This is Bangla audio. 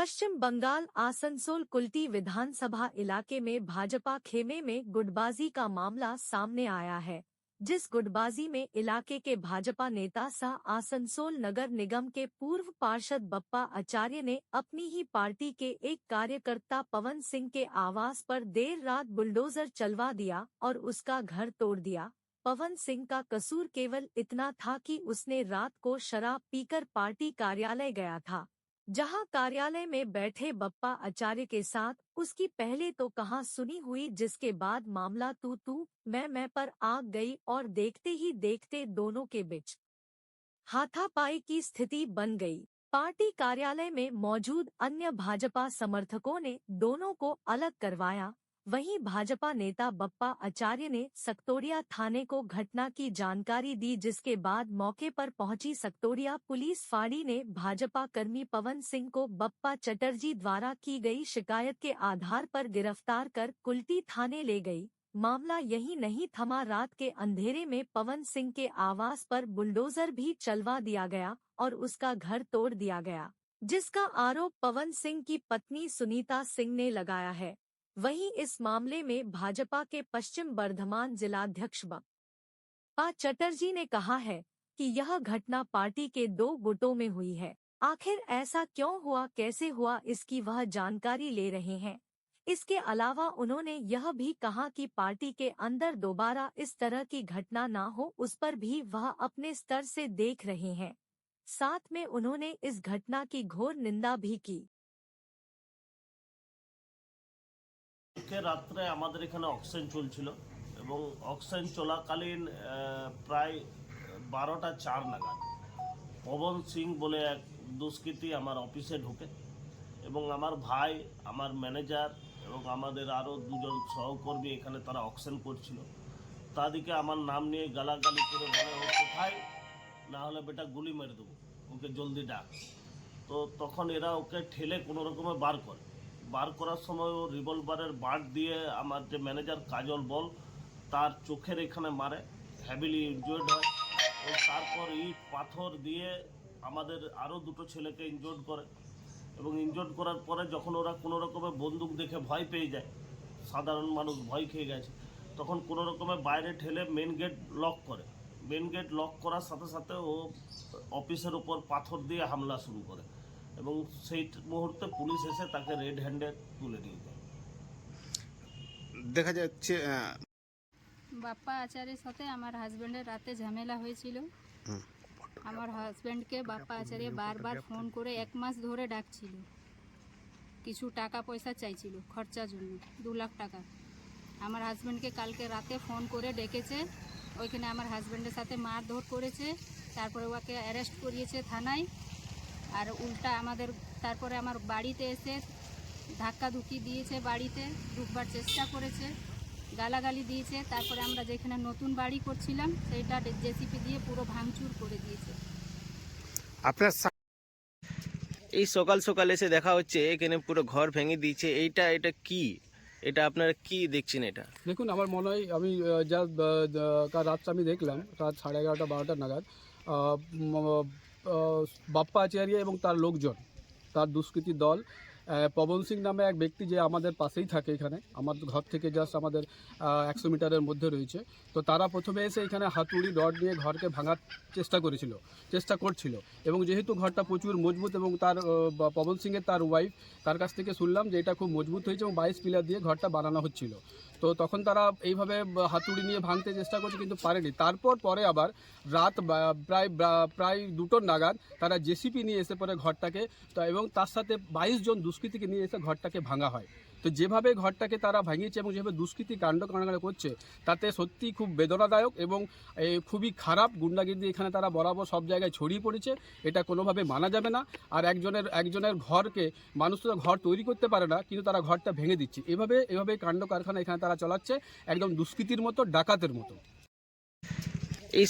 पश्चिम बंगाल आसनसोल कुल्टी विधानसभा इलाके में भाजपा खेमे में गुटबाजी का मामला सामने आया है, जिस गुटबाजी में इलाके के भाजपा नेता सह आसनसोल नगर निगम के पूर्व पार्षद बप्पा आचार्य ने अपनी ही पार्टी के एक कार्यकर्ता पवन सिंह के आवास पर देर रात बुलडोजर चलवा दिया और उसका घर तोड़ दिया। पवन सिंह का कसूर केवल इतना था कि उसने रात को शराब पीकर पार्टी कार्यालय गया था, जहां कार्यालय में बैठे बप्पा आचार्य के साथ उसकी पहले तो कहां सुनी हुई, जिसके बाद मामला तू मैं पर आ गई और देखते ही देखते दोनों के बीच हाथापाई की स्थिति बन गई। पार्टी कार्यालय में मौजूद अन्य भाजपा समर्थकों ने दोनों को अलग करवाया। वहीं भाजपा नेता बप्पा आचार्य ने सकतोरिया थाने को घटना की जानकारी दी, जिसके बाद मौके पर पहुंची सकतोरिया पुलिस फाड़ी ने भाजपा कर्मी पवन सिंह को बप्पा चटर्जी द्वारा की गई शिकायत के आधार पर गिरफ्तार कर कुल्टी थाने ले गई। मामला यही नहीं थमा, रात के अंधेरे में पवन सिंह के आवास पर बुलडोजर भी चलवा दिया गया और उसका घर तोड़ दिया गया, जिसका आरोप पवन सिंह की पत्नी सुनीता सिंह ने लगाया है। वहीं इस मामले में भाजपा के पश्चिम बर्धमान जिलाध्यक्ष बप्पा चटर्जी ने कहा है कि यह घटना पार्टी के 2 गुटों में हुई है। आखिर ऐसा क्यों हुआ, कैसे हुआ, इसकी वह जानकारी ले रहे हैं। इसके अलावा उन्होंने यह भी कहा कि पार्टी के अंदर दोबारा इस तरह की घटना न हो, उस पर भी वह अपने स्तर से देख रहे हैं। साथ में उन्होंने इस घटना की घोर निंदा भी की। রাত্রে আমাদের এখানে অক্সিজেন চলছিল এবং অক্সিজেন চলাকালীন প্রায় 12টা 4 নাগাদ পবন সিং বলে এক দুষ্কৃতী আমার অফিসে ঢোকে এবং আমার ভাই, আমার ম্যানেজার এবং আমাদের আরও 2জন সহকর্মী এখানে তারা অক্সিজেন করছিল। তাদেরকে আমার নাম নিয়ে গালাগালি করে বলে, ও কোথায়, না হলে বেটা গুলি মেরে দেবো, ওকে জলদি ডাক। তো তখন এরা ওকে ঠেলে কোনো রকমে বার করার সময় ও রিভলভারের বাট দিয়ে আমার যে ম্যানেজার কাজল বল তার চোখের এখানে মারে, হ্যাভিলি ইনজুর্ড হয়। ও তারপর ইট পাথর দিয়ে আমাদের আরও 2টো ছেলেকে ইনজুর্ড করে এবং ইনজুর্ড করার পরে যখন ওরা কোনো রকমে বন্দুক দেখে ভয় পেয়ে যায়, সাধারণ মানুষ ভয় খেয়ে গেছে, তখন কোনো রকমে বাইরে ঠেলে মেন গেট লক করে। মেন গেট লক করার সাথে সাথে ও অফিসের উপর পাথর দিয়ে হামলা শুরু করে এবং সেই মুহূর্তে পুলিশ এসে তাকে রেড হ্যান্ডে তুলে নিয়ে যায়। দেখা যাচ্ছে বাপ্পা আচার্যের সাথে আমার হাজব্যান্ডের রাতে ঝামেলা হয়েছিল। আমার হাজব্যান্ডকে বাপ্পা আচার্য বারবার ফোন করে 1 মাস ধরে ডাকছিল, কিছু টাকা পয়সা চাইছিল খরচার জন্য, 2 লাখ টাকা। আমার হাজব্যান্ডকে কালকে রাতে ফোন করে ডেকেছে, ওইখানে আমার হাজব্যান্ডের সাথে মারধর করেছে, তারপরে ওকে অ্যারেস্ট করিয়েছে থানায়। আর উল্টা তারপরে আমার বাড়িতে এসে ধাক্কাধুকি দিয়েছে, বাড়িতে ঢুকবার চেষ্টা করেছে, গালাগালি দিয়েছে। তারপরে আমরা যেখানে নতুন বাড়ি করছিলাম সেইটা জেসিপি দিয়ে পুরো ভাঙচুর করে দিয়েছে। আপনার এই সকাল সকাল এসে দেখা হচ্ছে এখানে পুরো ঘর ভেঙে দিয়েছে, এটা কি, এটা আপনারা কি দেখছেন? এটা দেখুন, আমার মনে হয় আমি যা কাল রাতটা আমি দেখলাম, রাত 11:30 12টা নাগাদ বাপ্পা আচার্য এবং তার লোকজন, তার দুষ্কৃতী দল, পবন সিং নামে এক ব্যক্তি যে আমাদের পাশেই থাকে, এখানে আমার ঘর থেকে জাস্ট আমাদের 100 মিটারের মধ্যে রয়েছে। তো তারা প্রথমে এসে এখানে হাতুড়ি রড নিয়ে ঘরকে ভাঙার চেষ্টা করছিল এবং যেহেতু ঘরটা প্রচুর মজবুত এবং তার পবন সিংয়ের তার ওয়াইফ, তার কাছ থেকে শুনলাম যে এটা খুব মজবুত হয়েছে এবং 22 পিলার দিয়ে ঘরটা বানানো হচ্ছিল। তো তখন তারা এইভাবে হাতুড়ি নিয়ে ভাঙতে চেষ্টা করছে কিন্তু পারেনি। পরে আবার রাত প্রায় 2টো নাগাদ তারা জেসিপি নিয়ে এসে পরে ঘরটাকে এবং তার সাথে 22 জন দুষ্কৃতীকে নিয়ে এসে ঘরটাকে ভাঙা হয়। তো যেভাবে ঘরটাকে তারা ভাঙিয়েছে এবং যেভাবে দুষ্কৃতী কাণ্ড করছে তাতে সত্যি খুব বেদনাদায়ক এবং খুবই খারাপ। গুন্ডাগিরি এখানে তারা বরাবর সব জায়গায় ছড়িয়ে পড়েছে, এটা কোনোভাবে মানা যাবে না। আর একজনের ঘরকে, মানুষ তো ঘর তৈরি করতে পারে না, কিন্তু তারা ঘরটা ভেঙে দিচ্ছে। এভাবে কাণ্ড কারখানা এখানে তারা চালাচ্ছে, একদম দুষ্কৃতীর মতো, ডাকাতের মতো।